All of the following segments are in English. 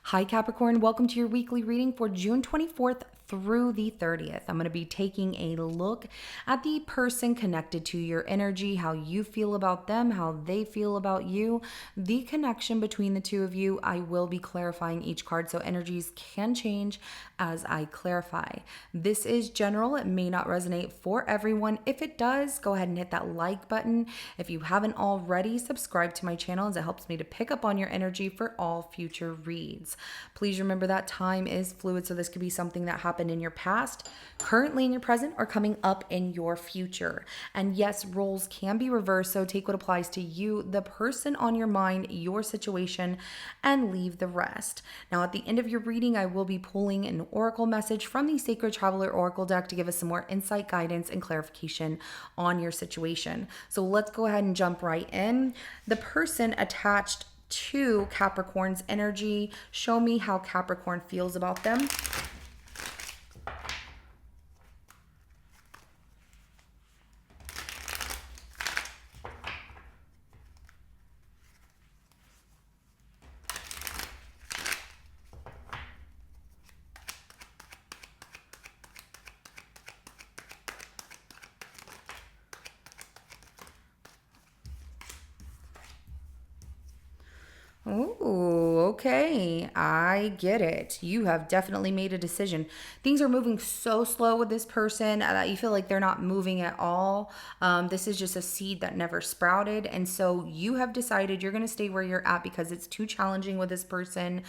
Hi Capricorn, welcome to your weekly reading for June 24th through the 30th. I'm going to be taking a look at the person connected to your energy, how you feel about them, how they feel about you, the connection between the two of you. I will be clarifying each card, so energies can change as I clarify. This is general. It may not resonate for everyone. If it does, go ahead and hit that like button. If you haven't already, subscribe to my channel as it helps me to pick up on your energy for all future reads. Please remember that time is fluid, so this could be something that happened in your past, currently in your present, or coming up in your future. And yes, roles can be reversed, so take what applies to you, the person on your mind, your situation, and leave the rest. Now, at the end of your reading, I will be pulling an oracle message from the Sacred Traveler Oracle deck to give us some more insight, guidance, and clarification on your situation. So let's go ahead and jump right in. The person attached to Capricorn's energy, show me how Capricorn feels about them. Oh, okay. I get it. You have definitely made a decision. Things are moving so slow with this person that you feel like they're not moving at all. This is just a seed that never sprouted. And so you have decided you're going to stay where you're at because it's too challenging with this person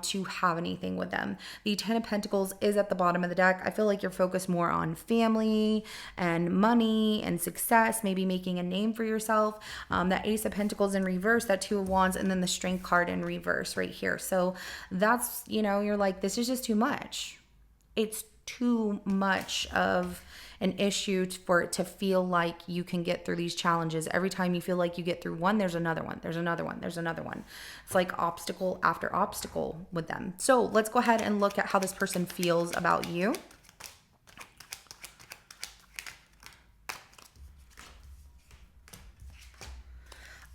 to have anything with them. The Ten of Pentacles is at the bottom of the deck. I feel like you're focused more on family and money and success, maybe making a name for yourself. That Ace of Pentacles in reverse, that Two of Wands, and then the Strength card in reverse right here. So that's, you're like, this is just too much. It's too much of an issue for it to feel like you can get through these challenges. Every time you feel like you get through one, there's another one, there's another one, there's another one. It's like obstacle after obstacle with them. So let's go ahead and look at how this person feels about you.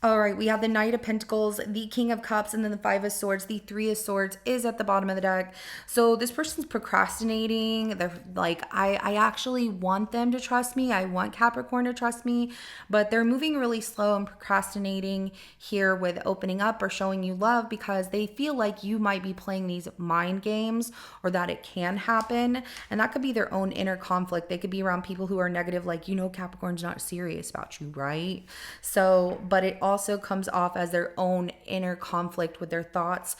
All right, we have the Knight of Pentacles, the King of Cups, and then the Five of Swords. The Three of Swords is at the bottom of the deck. So this person's procrastinating. They're like, I actually want them to trust me. I want Capricorn to trust me, but they're moving really slow and procrastinating here with opening up or showing you love because they feel like you might be playing these mind games or that it can happen. And that could be their own inner conflict. They could be around people who are negative, like, Capricorn's not serious about you, right? So, but it also comes off as their own inner conflict with their thoughts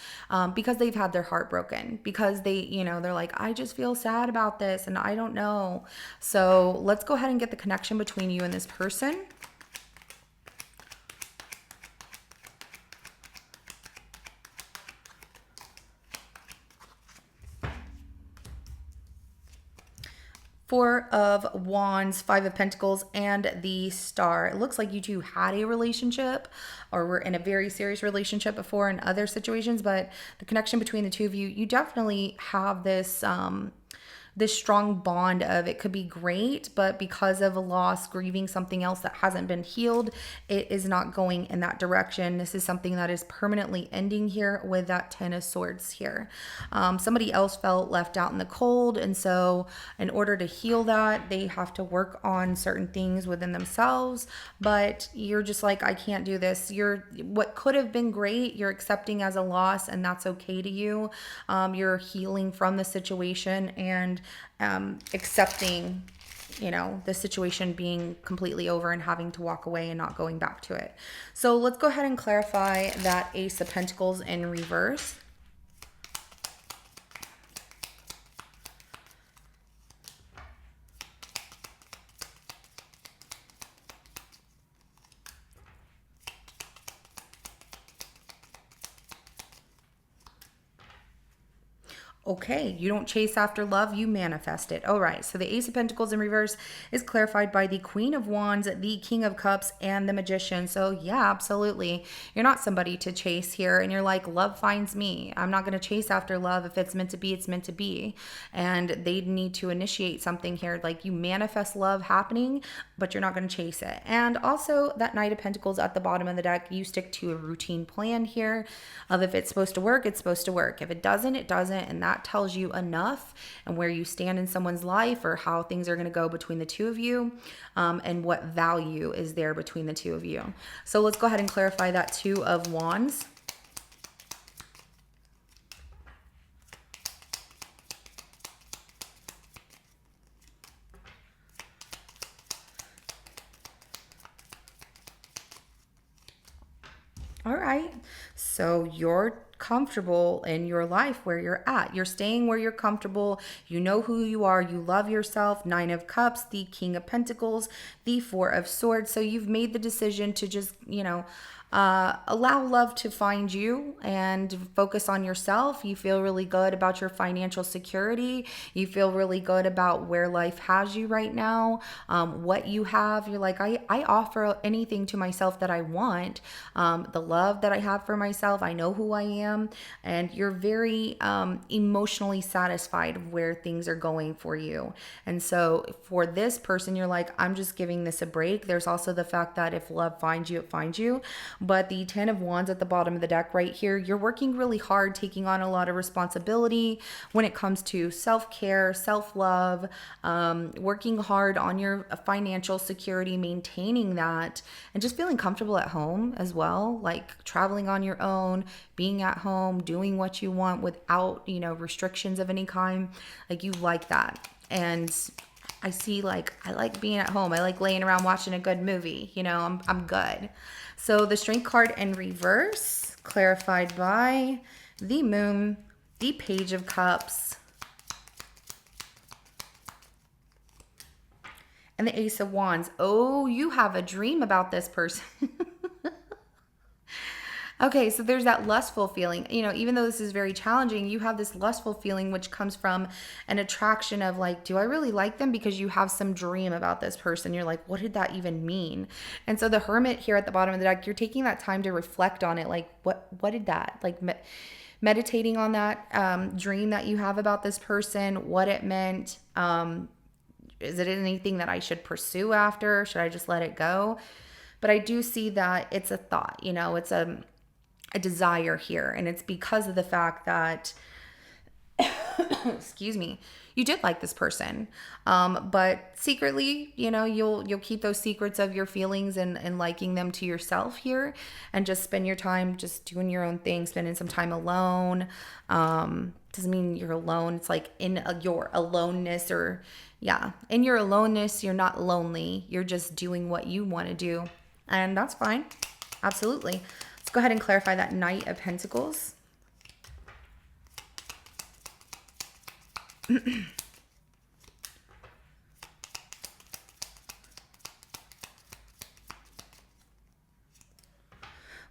because they've had their heart broken, because they're like, I just feel sad about this and I don't know. So let's go ahead and get the connection between you and this person. Four of Wands, Five of Pentacles, and the Star. It looks like you two had a relationship or were in a very serious relationship before in other situations, but the connection between the two of you, you definitely have this strong bond of it could be great, but because of a loss, grieving something else that hasn't been healed, it is not going in that direction. This is something that is permanently ending here with that Ten of Swords here. Somebody else felt left out in the cold, and so in order to heal that, they have to work on certain things within themselves, but you're just like, I can't do this. What could have been great, you're accepting as a loss, and that's okay to you. You're healing from the situation and accepting, the situation being completely over and having to walk away and not going back to it. So let's go ahead and clarify that Ace of Pentacles in reverse. Okay, you don't chase after love, you manifest it. All right, so the Ace of Pentacles in reverse is clarified by the Queen of Wands, the King of Cups, and the Magician. So, yeah, absolutely. You're not somebody to chase here, and you're like, love finds me. I'm not going to chase after love. If it's meant to be, it's meant to be. And they need to initiate something here. Like, you manifest love happening, but you're not going to chase it. And also, that Knight of Pentacles at the bottom of the deck, you stick to a routine plan here of if it's supposed to work, it's supposed to work. If it doesn't, it doesn't. And that tells you enough and where you stand in someone's life or how things are going to go between the two of you, and what value is there between the two of you. So let's go ahead and clarify that Two of Wands. All right. So you're comfortable in your life where you're at. You're staying where you're comfortable. You know who you are. You love yourself. Nine of Cups, the King of Pentacles, the Four of Swords. So you've made the decision to just, allow love to find you and focus on yourself. You feel really good about your financial security. You feel really good about where life has you right now, what you have. You're like, I offer anything to myself that I want, the love that I have for myself. I know who I am. And you're very emotionally satisfied where things are going for you. And so for this person, you're like, I'm just giving this a break. There's also the fact that if love finds you, it finds you. But the Ten of Wands at the bottom of the deck right here, you're working really hard, taking on a lot of responsibility when it comes to self-care, self-love, working hard on your financial security, maintaining that, and just feeling comfortable at home as well, like traveling on your own, being at home, doing what you want without, restrictions of any kind. Like, you like that. And I see, like, I like being at home. I like laying around watching a good movie. I'm good. So the Strength card in reverse, clarified by the Moon, the Page of Cups, and the Ace of Wands. Oh, you have a dream about this person. Okay, so there's that lustful feeling. Even though this is very challenging, you have this lustful feeling, which comes from an attraction of like, do I really like them? Because you have some dream about this person. You're like, what did that even mean? And so the Hermit here at the bottom of the deck, you're taking that time to reflect on it. Like, what did that, like, meditating on that dream that you have about this person, what it meant. Is it anything that I should pursue after? Should I just let it go? But I do see that it's a thought, it's a desire here. And it's because of the fact that, excuse me, you did like this person. But secretly, you'll keep those secrets of your feelings and liking them to yourself here, and just spend your time just doing your own thing, spending some time alone. Doesn't mean you're alone. It's like in your aloneness, or in your aloneness, you're not lonely. You're just doing what you want to do. And that's fine. Absolutely. Let's go ahead and clarify that Knight of Pentacles.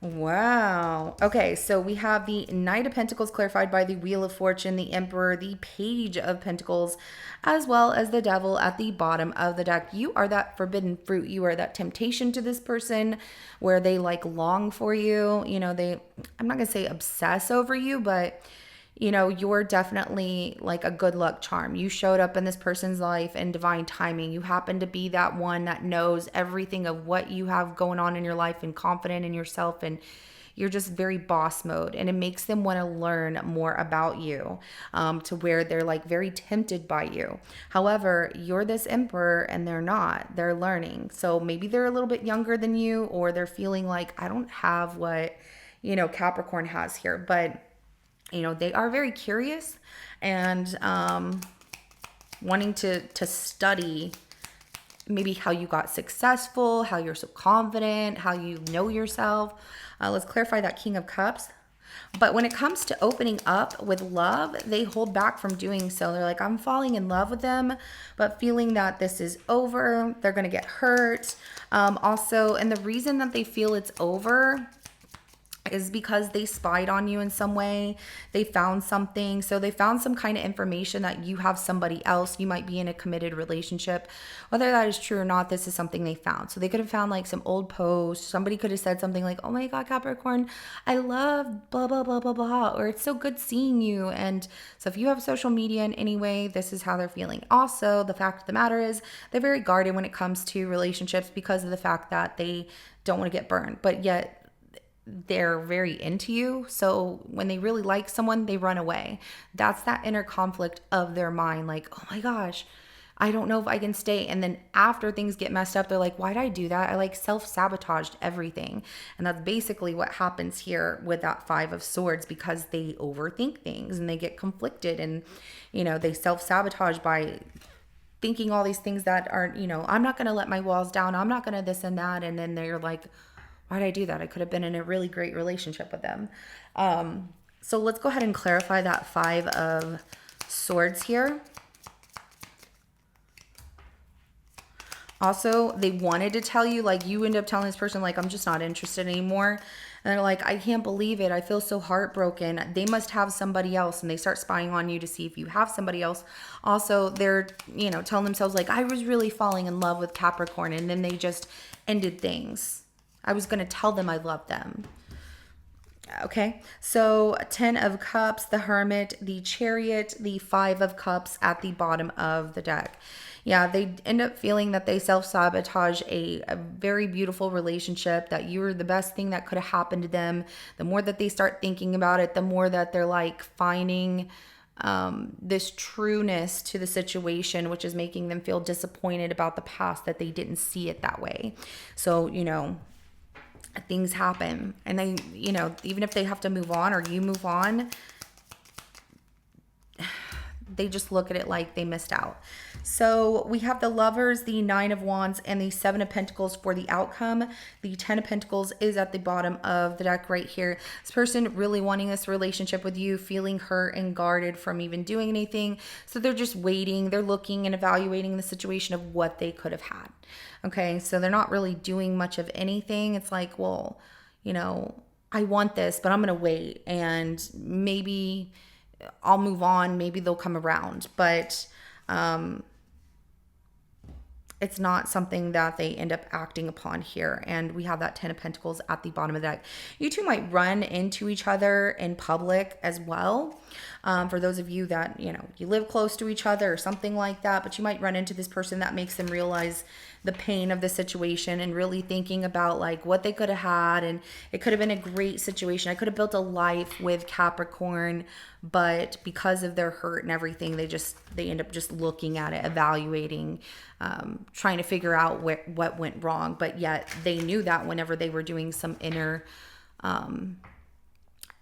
Wow. Okay, so we have the Knight of Pentacles clarified by the Wheel of Fortune, the Emperor, the Page of Pentacles, as well as the Devil at the bottom of the deck. You are that forbidden fruit. You are that temptation to this person where they like long for you. I'm not going to say obsess over you, but you're definitely like a good luck charm. You showed up in this person's life in divine timing. You happen to be that one that knows everything of what you have going on in your life and confident in yourself, and you're just very boss mode, and it makes them want to learn more about you, to where they're like very tempted by you. However, you're this emperor and they're not. They're learning. So maybe they're a little bit younger than you, or they're feeling like, I don't have what, Capricorn has here. But they are very curious and wanting to study maybe how you got successful, how you're so confident, how you know yourself. Let's clarify that King of Cups. But when it comes to opening up with love, they hold back from doing so. They're like, I'm falling in love with them, but feeling that this is over, they're going to get hurt. Also, and the reason that they feel it's over is because they spied on you in some way. They found something. So they found some kind of information that you have somebody else. You might be in a committed relationship. Whether that is true or not, this is something they found. So they could have found like some old posts. Somebody could have said something like, oh my God, Capricorn, I love blah, blah, blah, blah, blah. Or it's so good seeing you. And so if you have social media in any way, this is how they're feeling. Also, the fact of the matter is they're very guarded when it comes to relationships because of the fact that they don't want to get burned. But yet, they're very into you. So when they really like someone, they run away. That's that inner conflict of their mind. Like, oh my gosh, I don't know if I can stay. And then after things get messed up, they're like, why did I do that? I like self-sabotaged everything. And that's basically what happens here with that Five of Swords, because they overthink things and they get conflicted and, they self-sabotage by thinking all these things that aren't, I'm not going to let my walls down. I'm not going to this and that. And then they're like, why did I do that? I could have been in a really great relationship with them. So let's go ahead and clarify that Five of Swords here. Also, they wanted to tell you, like, you end up telling this person, like, I'm just not interested anymore. And they're like, I can't believe it. I feel so heartbroken. They must have somebody else. And they start spying on you to see if you have somebody else. Also, they're, telling themselves, like, I was really falling in love with Capricorn. And then they just ended things. I was going to tell them I love them. Okay, so 10 of Cups, the Hermit, the Chariot, the Five of Cups at the bottom of the deck. Yeah, they end up feeling that they self-sabotage a very beautiful relationship, that you were the best thing that could have happened to them. The more that they start thinking about it, the more that they're like finding this trueness to the situation, which is making them feel disappointed about the past, that they didn't see it that way. So, things happen, and they, even if they have to move on or you move on, they just look at it like they missed out. So we have the Lovers, the Nine of Wands, and the Seven of Pentacles for the outcome. The 10 of Pentacles is at the bottom of the deck right here. This person really wanting this relationship with you, feeling hurt and guarded from even doing anything. So they're just waiting. They're looking and evaluating the situation of what they could have had. Okay, so they're not really doing much of anything. It's like, well, I want this, but I'm going to wait, and maybe I'll move on. Maybe they'll come around, but it's not something that they end up acting upon here. And we have that 10 of Pentacles at the bottom of the deck. You two might run into each other in public as well. For those of you that, you live close to each other or something like that, but you might run into this person that makes them realize the pain of the situation and really thinking about like what they could have had. And it could have been a great situation. I could have built a life with Capricorn, but because of their hurt and everything, they end up just looking at it, evaluating, trying to figure out what went wrong. But yet they knew that whenever they were doing some inner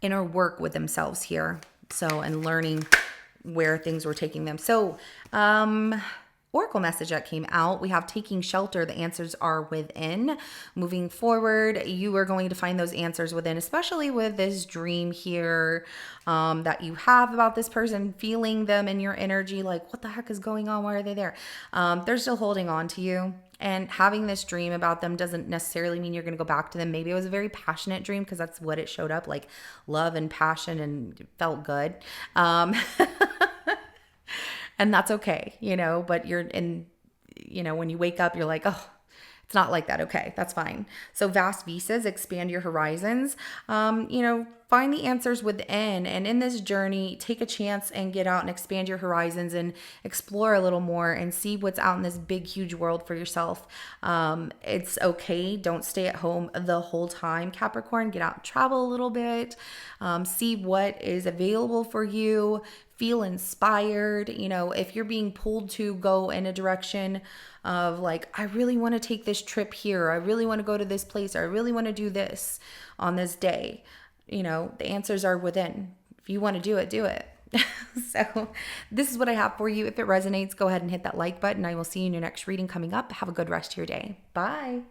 work with themselves here. So, and learning where things were taking them. So, Oracle message that came out, we have taking shelter. The answers are within. Moving forward, you are going to find those answers within, especially with this dream here that you have about this person, feeling them in your energy, like what the heck is going on? Why are they there? They're still holding on to you. And having this dream about them doesn't necessarily mean you're going to go back to them. Maybe it was a very passionate dream because that's what it showed up, like love and passion, and felt good. And that's okay, but you're in, when you wake up, you're like, oh, it's not like that. Okay, that's fine. So vast visas, expand your horizons, find the answers within. And in this journey, take a chance and get out and expand your horizons and explore a little more and see what's out in this big, huge world for yourself. It's okay. Don't stay at home the whole time, Capricorn. Get out and travel a little bit. See what is available for you. Feel inspired. If you're being pulled to go in a direction of like, I really want to take this trip here. I really want to go to this place. Or I really want to do this on this day. The answers are within. If you want to do it, do it. So this is what I have for you. If it resonates, go ahead and hit that like button. I will see you in your next reading coming up. Have a good rest of your day. Bye.